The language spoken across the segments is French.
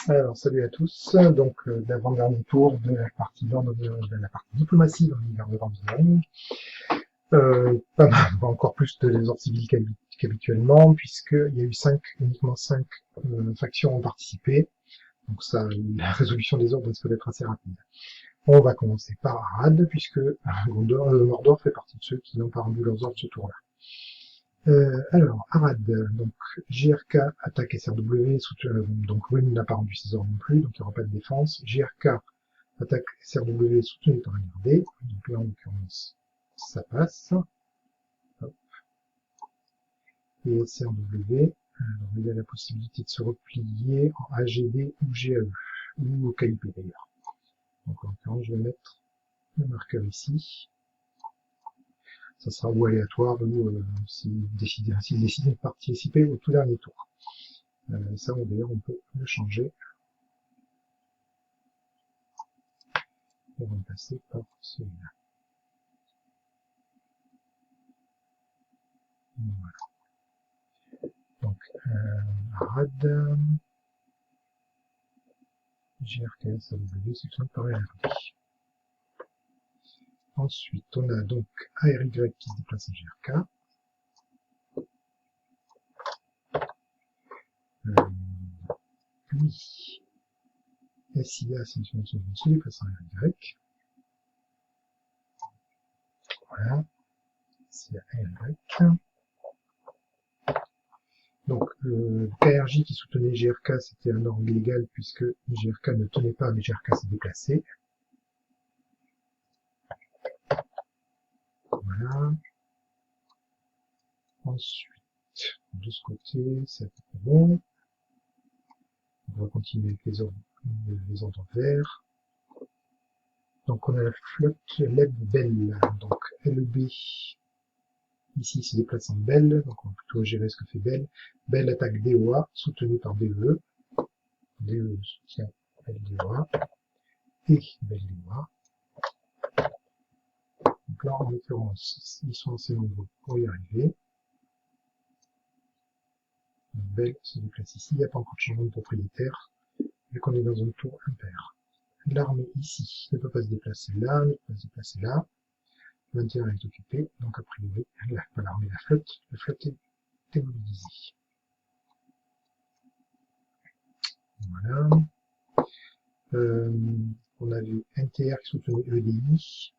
Alors, salut à tous. Donc, l'avant-dernier tour de la partie de la partie diplomatie dans l'univers de l'engineering. Pas encore plus de désordre civil qu'habituellement, puisqu'il y a eu uniquement cinq factions ont participé. Donc ça, la résolution des ordres risque d'être assez rapide. On va commencer par Arad, puisque Mordor fait partie de ceux qui n'ont pas rendu leurs ordres ce tour-là. Alors, Arad, donc JRK attaque SRW, donc Rune n'a pas rendu ses ordres non plus, donc il n'y aura pas de défense. JRK attaque SRW soutenu par NRD, donc là en l'occurrence ça passe. Hop. Et SRW, alors, il a la possibilité de se replier en AGD ou GAE, ou au KIP d'ailleurs. Donc en l'occurrence je vais mettre le marqueur ici. Ça sera ou aléatoire ou s'il décide de participer au tout dernier tour. Ça d'ailleurs on peut le changer. Et remplacer par celui-là. Voilà. Donc Arad, GRKSAW, c'est tout par RD. Ensuite on a donc ARY qui se déplace en GRK. Lui, SIA, c'est une solution de se déplace en ARY. Voilà. SIA ARY. Donc, KRJ qui soutenait GRK, c'était un ordre illégal puisque GRK ne tenait pas, mais GRK s'est déplacé. Voilà. Ensuite, de ce côté, c'est à peu près bon. On va continuer avec les ordres verts. Donc, on a la flotte LEB Bell. Donc, LEB, ici, se déplace en Bell. Donc, on va plutôt gérer ce que fait Bell. Bell attaque DOA, soutenu par BE. DE soutient LDOA. Et Bell DOA. Donc là, en l'occurrence, ils sont assez nombreux pour y arriver. Bell se déplace ici, il n'y a pas encore de changement de propriétaire, vu qu'on est dans un tour impair. L'armée ici ne peut pas se déplacer là, ne peut pas se déplacer là. Le 21 est occupé, donc a priori, pas l'armée, la flotte est démobilisée. Voilà. On a vu NTR qui soutenait EDI.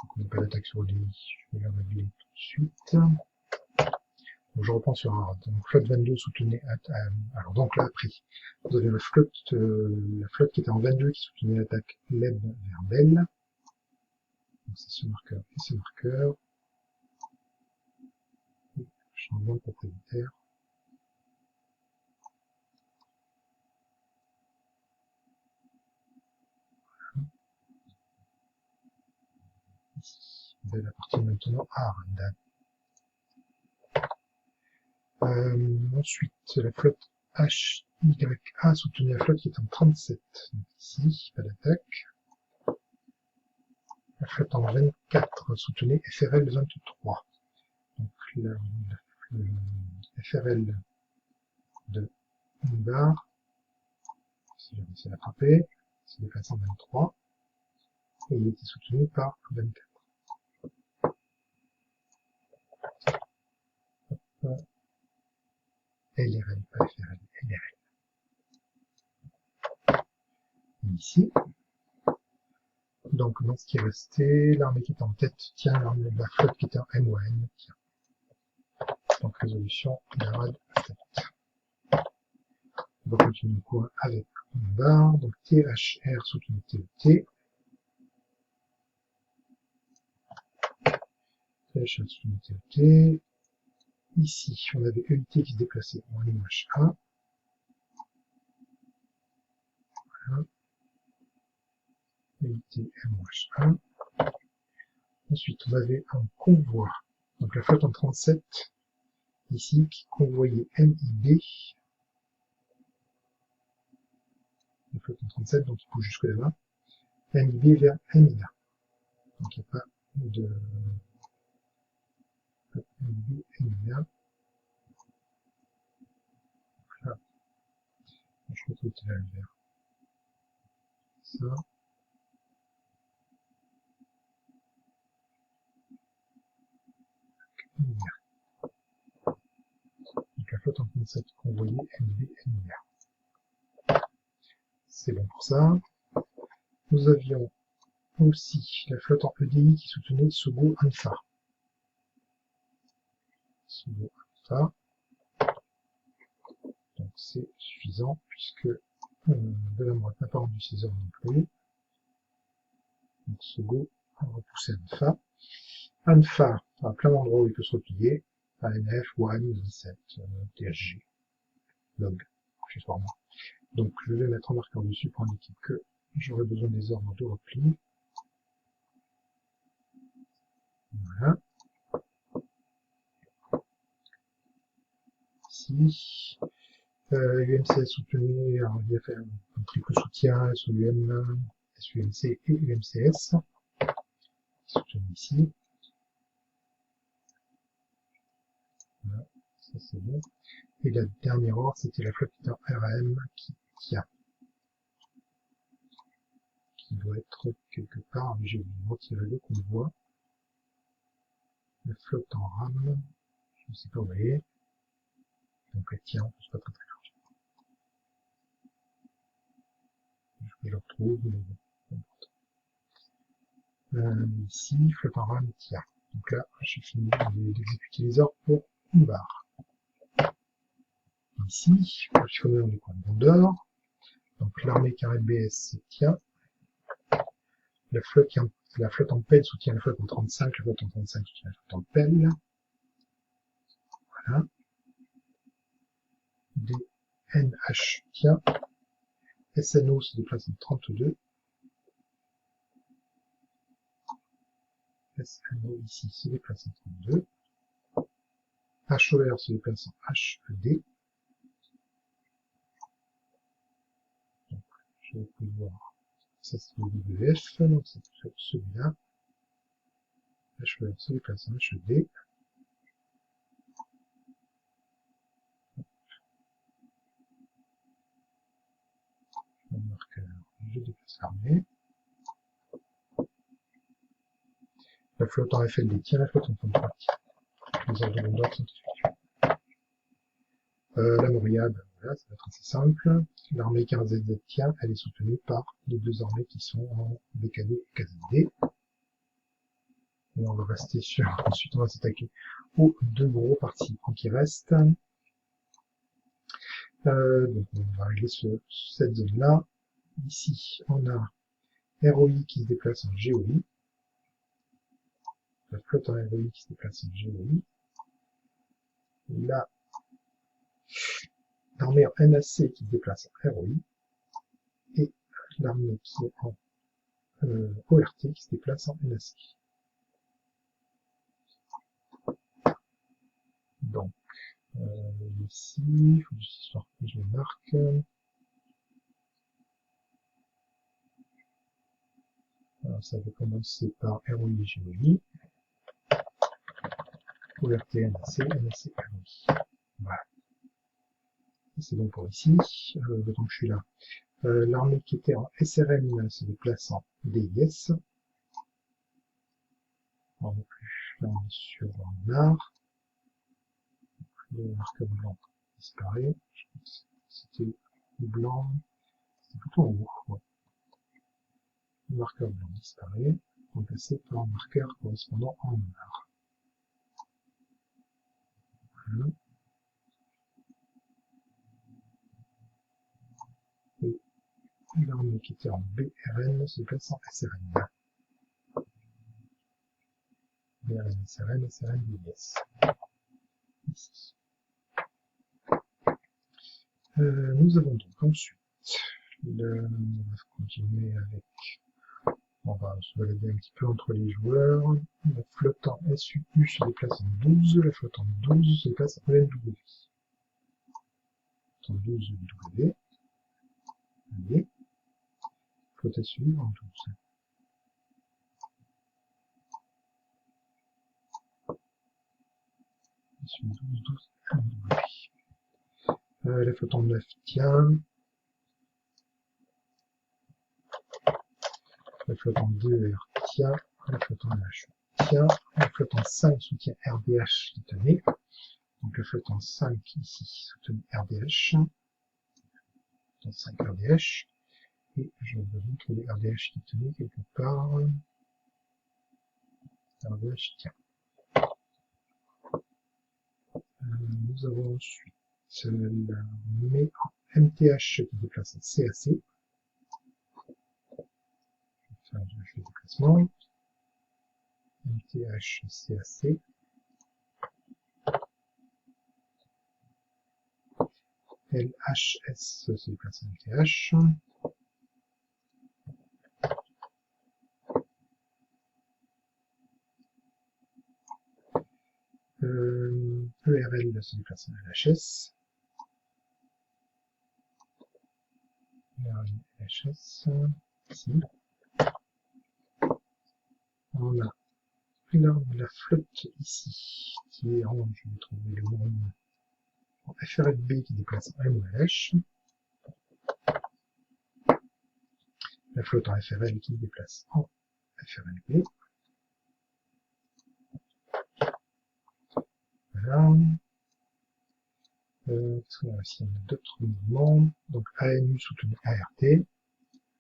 Donc on n'a pas d'attaque sur EDI, je vais la régler tout de suite. Donc je reprends sur Arad. Donc flotte 22 soutenait alors donc là après, vous avez la flotte qui était en 22 qui soutenait l'attaque LEB vers Bell. Donc c'est ce marqueur et ce marqueur. Et changement de propriétaire. Voilà. Ici. Bell appartient maintenant à Arad. Ensuite, la flotte HYA soutenait la flotte qui est en 37. Donc ici, pas d'attaque. La flotte en 24 soutenait FRL 23. Donc la FRL de Umbar, si j'ai réussi à l'attraper, se déplace en 23. Et il était soutenu par 24. LRL, pas FRL, LRL. Et ici, donc dans ce qui est resté, l'armée qui est en tête tient, la flotte qui est en MON tient. Donc résolution d'Arad à tête. On va continuer le cours avec Umbar, donc THR soutenu TET. THR soutenu TET. Ici, on avait EIT qui se déplaçait en MHA. Voilà. EIT MHA. Ensuite, on avait un convoi, donc la flotte en 37, ici, qui convoyait MIB. La flotte en 37, donc il pousse jusque là-bas. MIB vers MIA. Donc il n'y a pas de MIB, MIA. Voilà. Tout est là, le vert. Ça. Vert. Donc la flotte en concept convoyée MV vert. C'est bon pour ça. Nous avions aussi la flotte en EDI qui soutenait Sogo Alpha. Sogo Alpha. Donc c'est suffisant puisque Belamroth n'a pas rendu ses ordres non plus. Donc Sogo a repoussé Alpha. Alpha a plein d'endroits où il peut se replier. ANF, WAN, 17, THG, log, accessoirement. Donc je vais mettre un marqueur dessus pour indiquer que j'aurai besoin des ordres de repli. Voilà. Ici, UMCS soutenu, alors il y a fait un triple soutien, SOUM, SUMC et UMCS, soutenu ici. Voilà, ça c'est bon. Et la dernière ordre, c'était la flotte RAM qui tient. Qui doit être quelque part, mais j'ai retiré le qu'on voit. La flotte en RAM, je ne sais pas où elle est. Donc elle tient, c'est pas très très large. Je le retrouve, mais bon. Ici, flotte en RAM tient. Donc là, j'ai fini d'exécuter les ordres pour une barre. Ici, je connais dans les coins de Gondor. Donc l'armée carré BS tient. La flotte en pelle soutient la flotte en 35, la flotte en 35 soutient la flotte en pelle. Voilà. DNH tient. SNO se déplace en 32. SNO ici se déplace en 32. HOR se déplace en HED. Donc, je vais pouvoir, ça c'est le WF, donc c'est celui-là. HOR se déplace en HED. Le marqueur, je déplace l'armée. La flotte en FLD tient, la flotte en 33 tient. Les ordres de Gondor sont effectués. La Myriade, voilà, ça va être assez simple. L'armée 15ZZ tient, elle est soutenue par les deux armées qui sont en BKD et KZD. Et on va rester sur, ensuite on va s'attaquer aux deux gros participants qui restent. Donc on va régler cette zone-là. Ici, on a ROI qui se déplace en GOI. La flotte en ROI qui se déplace en GOI. Là, l'armée en NAC qui se déplace en ROI. Et l'armée qui est en ORT qui se déplace en NAC. Donc, ici, il faut juste histoire que je le marque. Alors, ça va commencer par ROI et GOI. ORT, NAC, NAC, ROI. Voilà. C'est bon pour ici. Donc je suis là. L'armée qui était en SRM se déplace en DIS. On n'est plus là, on est sur un art. Le marqueur blanc disparaît. C'était blanc. C'était plutôt en haut. Ouais. Le marqueur blanc disparaît. Remplacé par un marqueur correspondant en noir. Voilà. Et l'armée qui était en BRN se déplace en SRN. BRN, SRN, SRN, DIS. Ici. Nous avons donc ensuite on va continuer avec, on va se balader un petit peu entre les joueurs. La flotte en SUU se déplace en 12, la flotte en 12 se déplace en LW. En 12 W. Allez. Flotte SUU en 12. SUU 12, 12, LW. La flotte en 9 tient. Le flottant 2 R tient, le flottant H tient, le flottant 5 soutient RDH qui tenait. Donc le flottant 5 ici soutient RDH. Flottant 5 RDH. Et je vais vous trouver RDH qui tenait quelque part. RDH tient. Nous avons ensuite la MTH qui déplace en CAC. Je vais faire le déplacement. MTH CAC. LHS se déplace en MTH. ERL se déplace en LHS. LHS, ici. On a la flotte ici, qui est en, je vais trouver le nom, FRLB qui déplace en MOLH. La flotte en FRL qui déplace en FRLB. Voilà. Qu'est-ce qu'on a aussi? D'autres mouvements. Donc ANU soutenu ART.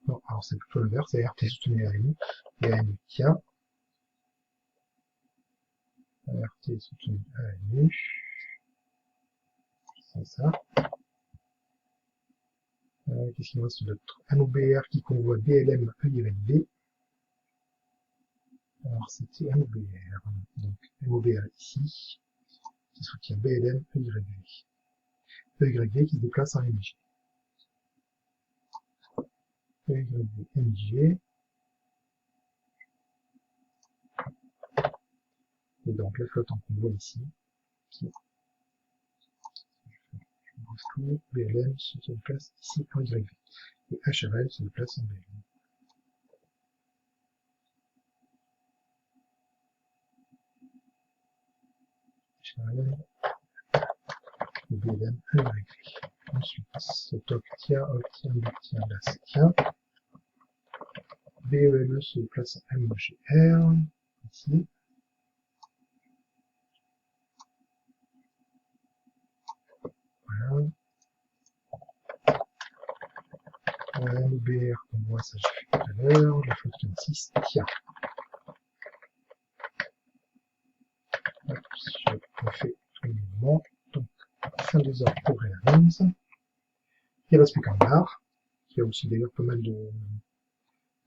Non, alors c'est plutôt l'inverse, ART soutenu ANU. Et ANU tient. ART soutenu ANU. C'est ça. Qu'est-ce qu'il reste d'autre? MOBR qui convoie BLM EYB. Alors c'était MOBR. Donc MOBR ici, qui soutient BLM EYV. EYV qui se déplace en MJ. EYV MJ. Et donc la flotte en convoi ici, qui tout, BLM se déplace ici en YV. Et HRL se déplace en BLM. HRL et BLM EYV. Ensuite, cet obtient, BAS tient. BELE se déplace en MGR, ici. Voilà. MOBR, on voit ça, j'ai fait tout à l'heure. La flotte 26 tient. Je refais tout le mouvement. Donc, fin des ordres pour Réalise. Il reste plus qu'un bar, qui a aussi d'ailleurs pas mal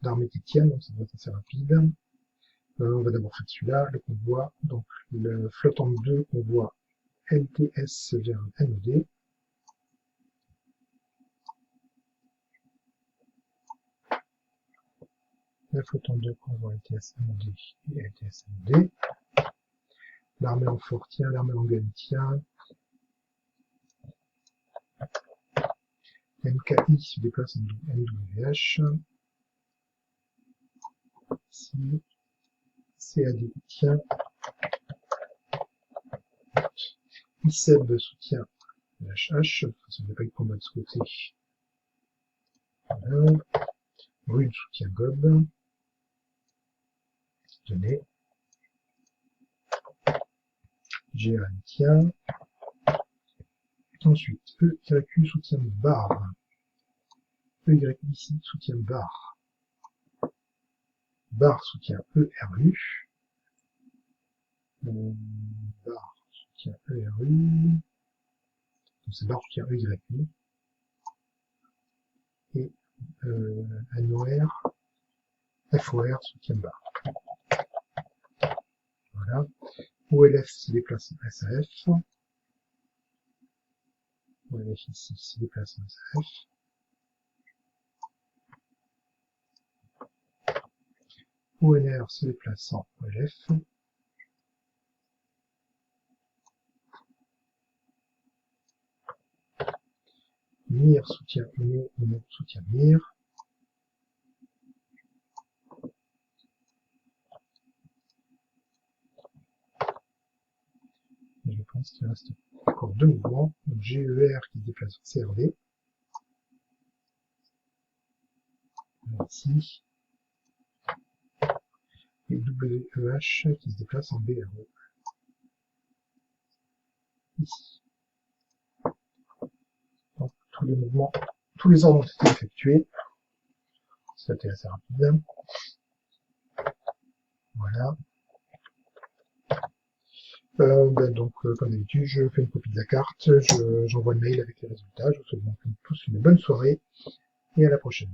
d'armées qui tiennent, donc ça doit être assez rapide. On va d'abord faire celui-là, le convoi. Donc, le flottant 2 convoi LTS vers NOD. Le flottant 2 convoi LTS NOD et LTS NOD. L'armée en fort tient, l'armée en gun tient. MKI se déplace en MWH. Ici. CAD tient. ISEB soutient LHH. Ça ne va pas être combat de ce côté. Voilà. Rude soutient GOB. Tenez. GAN tient. Ensuite, EYQ soutient barre. EY ici soutient barre. Barre soutient ERU. Barre soutient ERU. Donc c'est barre soutient EYU. Et NOR, FOR soutient barre. Voilà. OLF se déplace en SAF. OLF ici se déplace en SAF. ONR se déplace en OLF. MIR soutient UNO, UNO soutient MIR. Et je pense qu'il reste encore deux mouvements. Donc GER qui se déplace en CRD. Ici. et WEH qui se déplace en BRO. Ici. Donc, tous les mouvements, tous les ordres ont été effectués. C'était assez rapide. Voilà. Donc, comme d'habitude, je fais une copie de la carte, j'envoie le mail avec les résultats. Je vous souhaite donc tous une bonne soirée et à la prochaine.